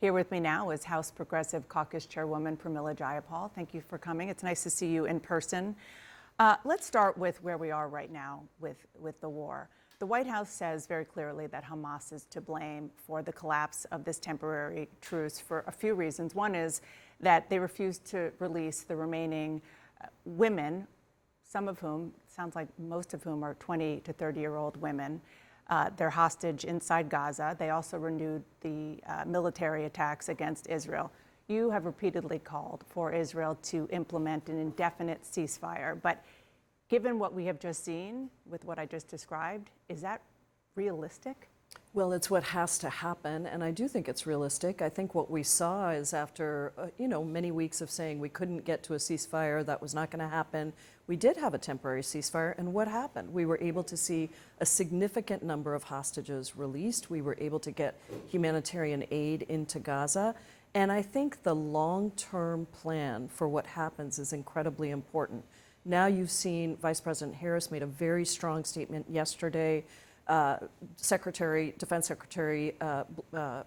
Here with me now is House Progressive Caucus Chairwoman Pramila Jayapal. Thank you for coming. It's nice to see you in person. Let's start with where we are right now with the war. The White House says very clearly that Hamas is to blame for the collapse of this temporary truce for a few reasons. One is that they refused to release the remaining women, some of whom, sounds like most of whom are 20 to 30-year-old women. They're hostage inside Gaza. They also renewed the military attacks against Israel. You have repeatedly called for Israel to implement an indefinite ceasefire. But given what we have just seen with what I just described, is that realistic? Well, it's what has to happen, and I do think it's realistic. I think what we saw is after, many weeks of saying we couldn't get to a ceasefire, that was not going to happen, we did have a temporary ceasefire, and what happened? We were able to see a significant number of hostages released. We were able to get humanitarian aid into Gaza, and I think the long-term plan for what happens is incredibly important. Now you've seen Vice President Harris made a very strong statement yesterday. Defense Secretary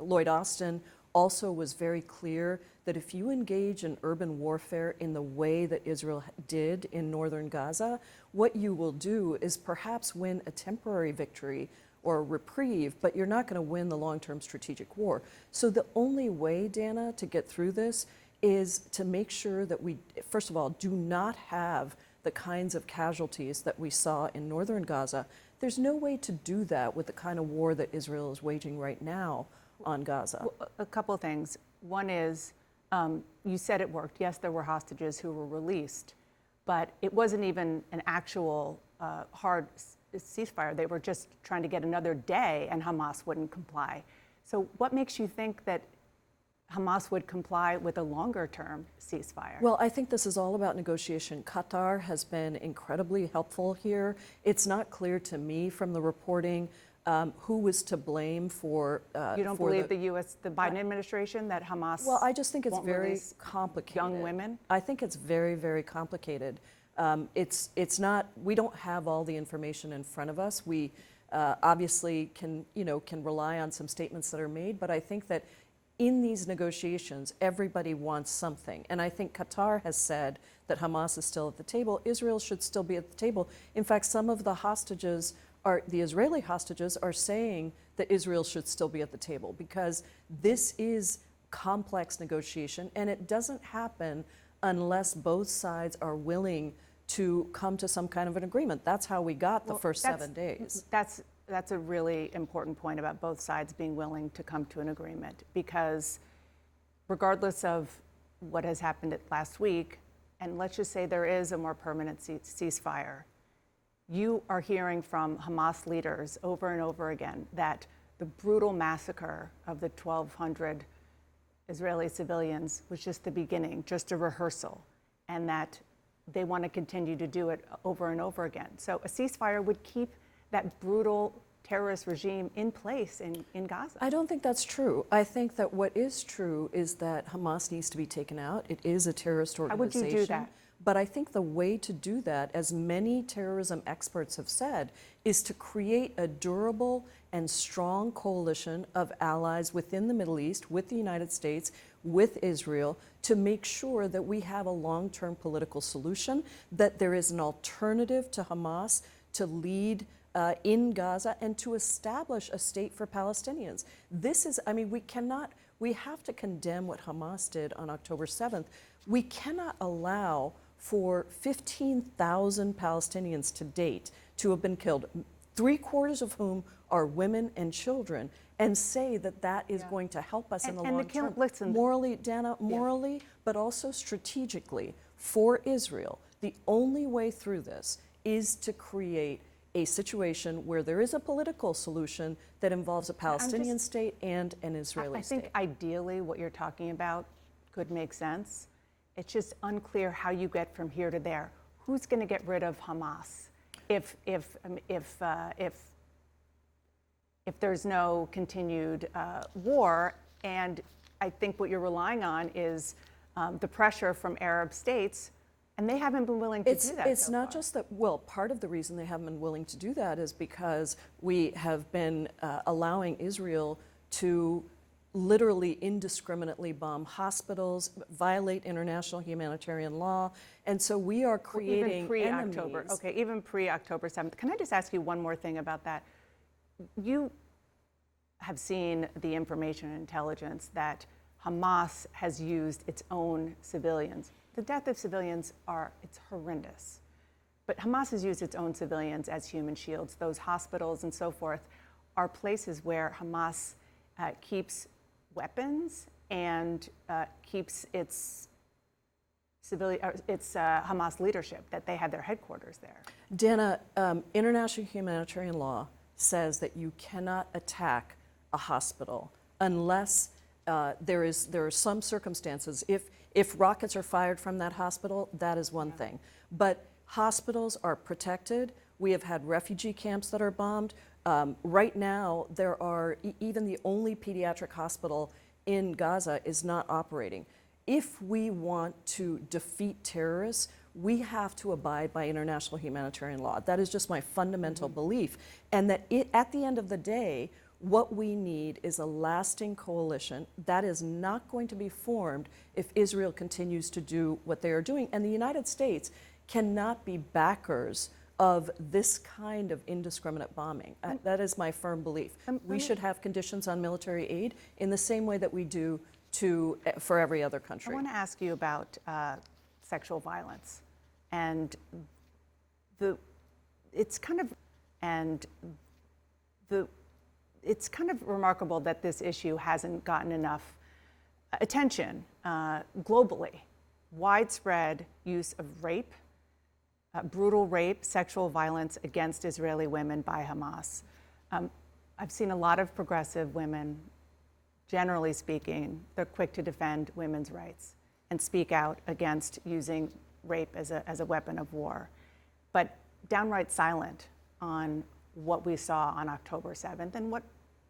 Lloyd Austin also was very clear that if you engage in urban warfare in the way that Israel did in northern Gaza, what you will do is perhaps win a temporary victory or a reprieve, but you're not going to win the long-term strategic war. So the only way, Dana, to get through this is to make sure that we, first of all, do not have the kinds of casualties that we saw in northern Gaza. There's no way to do that with the kind of war that Israel is waging right now on Gaza. Well, a couple of things. One is, you said it worked. Yes, there were hostages who were released, but it wasn't even an actual hard ceasefire. They were just trying to get another day, and Hamas wouldn't comply. So what makes you think that Hamas would comply with a longer-term ceasefire? Well, I think this is all about negotiation. Qatar has been incredibly helpful here. It's not clear to me from the reporting who was to blame for. You don't believe the Biden administration, that Hamas? Well, I just think it's very complicated. Young women? I think it's very, very complicated. It's not. We don't have all the information in front of us. We obviously can rely on some statements that are made, but I think that in these negotiations, everybody wants something. And I think Qatar has said that Hamas is still at the table. Israel should still be at the table. In fact, some of the hostages, the Israeli hostages, are saying that Israel should still be at the table because this is complex negotiation, and it doesn't happen unless both sides are willing to come to some kind of an agreement. That's how we got the first 7 days. That's a really important point about both sides being willing to come to an agreement, because regardless of what has happened last week, and let's just say there is a more permanent ceasefire, you are hearing from Hamas leaders over and over again that the brutal massacre of the 1,200 Israeli civilians was just the beginning, just a rehearsal, and that they want to continue to do it over and over again. So a ceasefire would keep that brutal terrorist regime in place in Gaza. I don't think that's true. I think that what is true is that Hamas needs to be taken out. It is a terrorist organization. How would you do that? But I think the way to do that, as many terrorism experts have said, is to create a durable and strong coalition of allies within the Middle East, with the United States, with Israel, to make sure that we have a long-term political solution, that there is an alternative to Hamas to lead in Gaza and to establish a state for Palestinians. This is, we have to condemn what Hamas did on October 7th. We cannot allow for 15,000 Palestinians to date to have been killed, 3/4 of whom are women and children, and say that that is going to help us in the long term. Listen, morally, Dana, morally, but also strategically for Israel, the only way through this is to create a situation where there is a political solution that involves a Palestinian state and an Israeli state. I think ideally what you're talking about could make sense. It's just unclear how you get from here to there. Who's going to get rid of Hamas if there's no continued war? And I think what you're relying on is the pressure from Arab states. And they haven't been willing to do that. It's not just that, well, part of the reason they haven't been willing to do that is because we have been allowing Israel to literally indiscriminately bomb hospitals, violate international humanitarian law, and so we are creating even pre-October. enemies. Okay, even pre-October 7th. Can I just ask you one more thing about that? You have seen the information and intelligence that Hamas has used its own civilians. The death of civilians it's horrendous. But Hamas has used its own civilians as human shields. Those hospitals and so forth are places where Hamas keeps weapons and keeps its Hamas leadership, that they have their headquarters there. Dana, international humanitarian law says that you cannot attack a hospital unless there are some circumstances. If rockets are fired from that hospital, that is one thing. But hospitals are protected. We have had refugee camps that are bombed. Right now, there are even the only pediatric hospital in Gaza is not operating. If we want to defeat terrorists, we have to abide by international humanitarian law. That is just my fundamental belief. And that at the end of the day, what we need is a lasting coalition that is not going to be formed if Israel continues to do what they are doing. And the United States cannot be backers of this kind of indiscriminate bombing. That is my firm belief. We should have conditions on military aid in the same way that we do for every other country. I want to ask you about sexual violence, and it's kind of remarkable that this issue hasn't gotten enough attention globally. Widespread use of rape, brutal rape, sexual violence against Israeli women by Hamas. I've seen a lot of progressive women, generally speaking, they're quick to defend women's rights and speak out against using rape as a weapon of war, but downright silent on what we saw on October 7th and what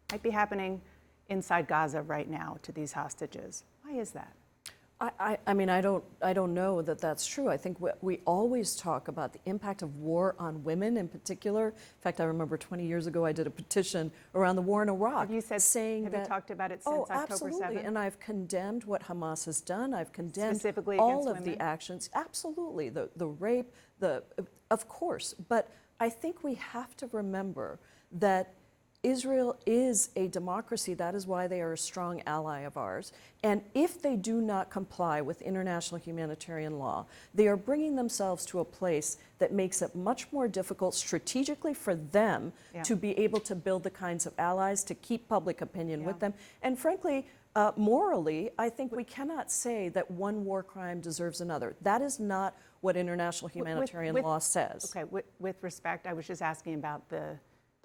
might be happening inside Gaza right now to these hostages. Why is that? I mean, I don't know that that's true. I think we always talk about the impact of war on women in particular. In fact, I remember 20 years ago I did a petition around the war in Iraq. Have you talked about it since October 7th? Absolutely, and I've condemned what Hamas has done. I've condemned Specifically all against of women? the actions. Absolutely, the rape, of course. But I think we have to remember that Israel is a democracy. That is why they are a strong ally of ours. And if they do not comply with international humanitarian law, they are bringing themselves to a place that makes it much more difficult strategically for them to be able to build the kinds of allies, to keep public opinion with them. And frankly, morally, I think we cannot say that one war crime deserves another. That is not what international humanitarian law says. Okay, with respect, I was just asking about the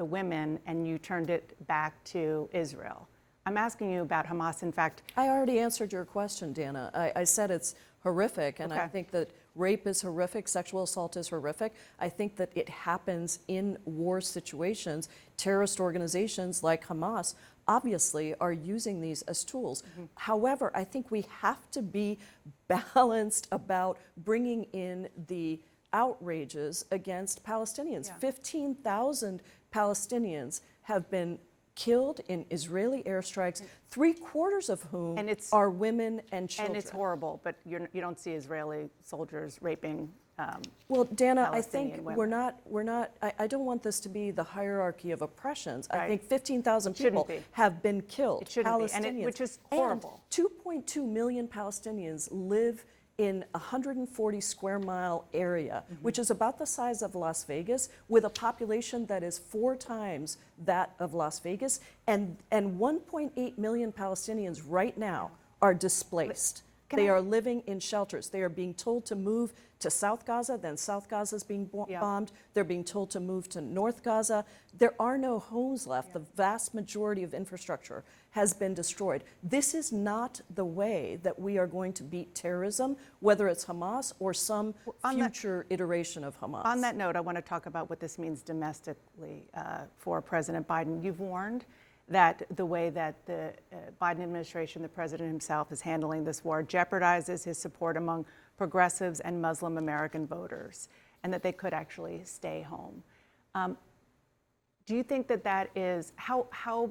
women, and you turned it back to Israel. I'm asking you about Hamas. In fact, I already answered your question, Dana. I said it's horrific, and I think that rape is horrific, sexual assault is horrific. I think that it happens in war situations. Terrorist organizations like Hamas obviously are using these as tools. However, I think we have to be balanced about bringing in the outrages against Palestinians. 15,000 Palestinians have been killed in Israeli airstrikes, 3/4 of whom are women and children. And it's horrible, but you don't see Israeli soldiers raping well, Dana, Palestinian I think women. I don't want this to be the hierarchy of oppressions. Right. I think 15,000 people have been killed. It shouldn't be, which is horrible. And 2.2 million Palestinians live in a 140 square mile area, which is about the size of Las Vegas, with a population that is 4 times that of Las Vegas, and 1.8 million Palestinians right now are displaced. They are living in shelters. They are being told to move to South Gaza, then South Gaza is being bombed. They're being told to move to North Gaza. There are no homes left. The vast majority of infrastructure has been destroyed. This is not the way that we are going to beat terrorism, whether it's Hamas or some future iteration of Hamas. On that note, I want to talk about what this means domestically for President Biden. You've warned that the way that the Biden administration, the president himself, is handling this war jeopardizes his support among progressives and Muslim American voters, and that they could actually stay home. Do you think that is, how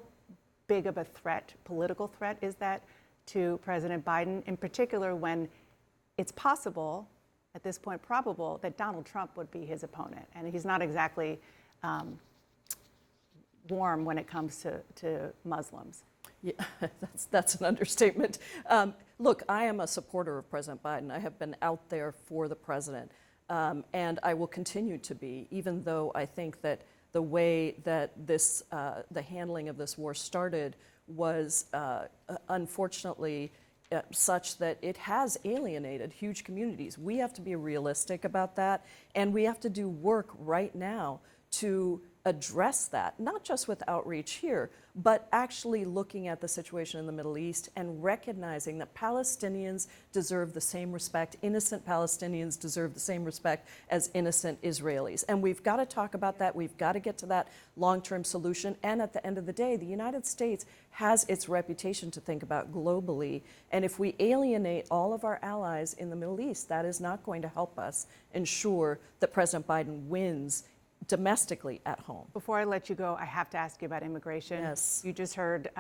big of a threat, political threat, is that to President Biden, in particular when it's possible, at this point probable, that Donald Trump would be his opponent? And he's not exactly warm when it comes to Muslims. Yeah, that's an understatement. Look, I am a supporter of President Biden. I have been out there for the president, and I will continue to be, even though I think that the way that this, the handling of this war started was unfortunately such that it has alienated huge communities. We have to be realistic about that, and we have to do work right now to address that, not just with outreach here, but actually looking at the situation in the Middle East and recognizing that Palestinians deserve the same respect, innocent Palestinians deserve the same respect as innocent Israelis. And we've got to talk about that. We've got to get to that long-term solution. And at the end of the day, the United States has its reputation to think about globally. And if we alienate all of our allies in the Middle East, that is not going to help us ensure that President Biden wins domestically at home. Before I let you go, I have to ask you about immigration. Yes. You just heard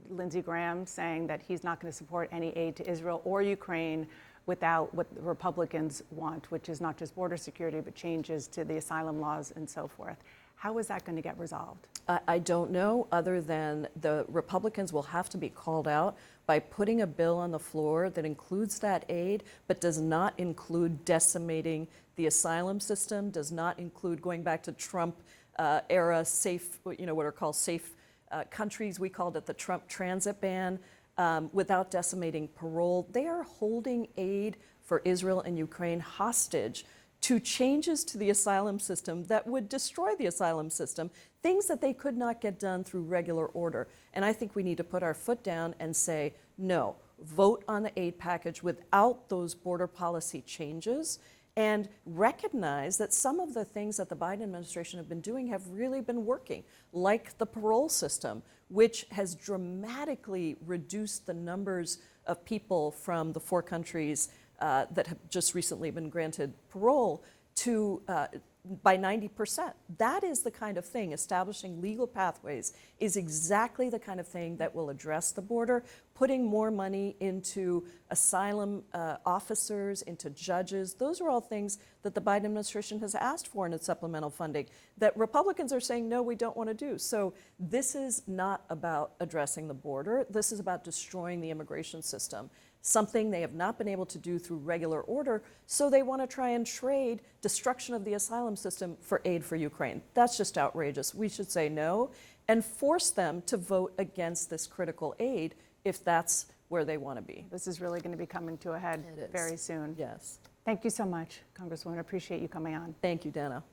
Lindsey Graham saying that he's not going to support any aid to Israel or Ukraine without what the Republicans want, which is not just border security, but changes to the asylum laws and so forth. How is that going to get resolved? I don't know, other than the Republicans will have to be called out by putting a bill on the floor that includes that aid, but does not include decimating the asylum system, does not include going back to Trump era safe, what are called safe countries. We called it the Trump transit ban, without decimating parole. They are holding aid for Israel and Ukraine hostage to changes to the asylum system that would destroy the asylum system, things that they could not get done through regular order. And I think we need to put our foot down and say, no, vote on the aid package without those border policy changes, and recognize that some of the things that the Biden administration have been doing have really been working, like the parole system, which has dramatically reduced the numbers of people from the 4 countries that have just recently been granted parole to by 90%. That is the kind of thing, establishing legal pathways is exactly the kind of thing that will address the border, putting more money into asylum officers, into judges. Those are all things that the Biden administration has asked for in its supplemental funding that Republicans are saying, no, we don't want to do. So this is not about addressing the border. This is about destroying the immigration system, something they have not been able to do through regular order, so they want to try and trade destruction of the asylum system for aid for Ukraine. That's just outrageous. We should say no and force them to vote against this critical aid if that's where they want to be. This is really going to be coming to a head very soon. Yes. Thank you so much, Congresswoman. I appreciate you coming on. Thank you, Dana.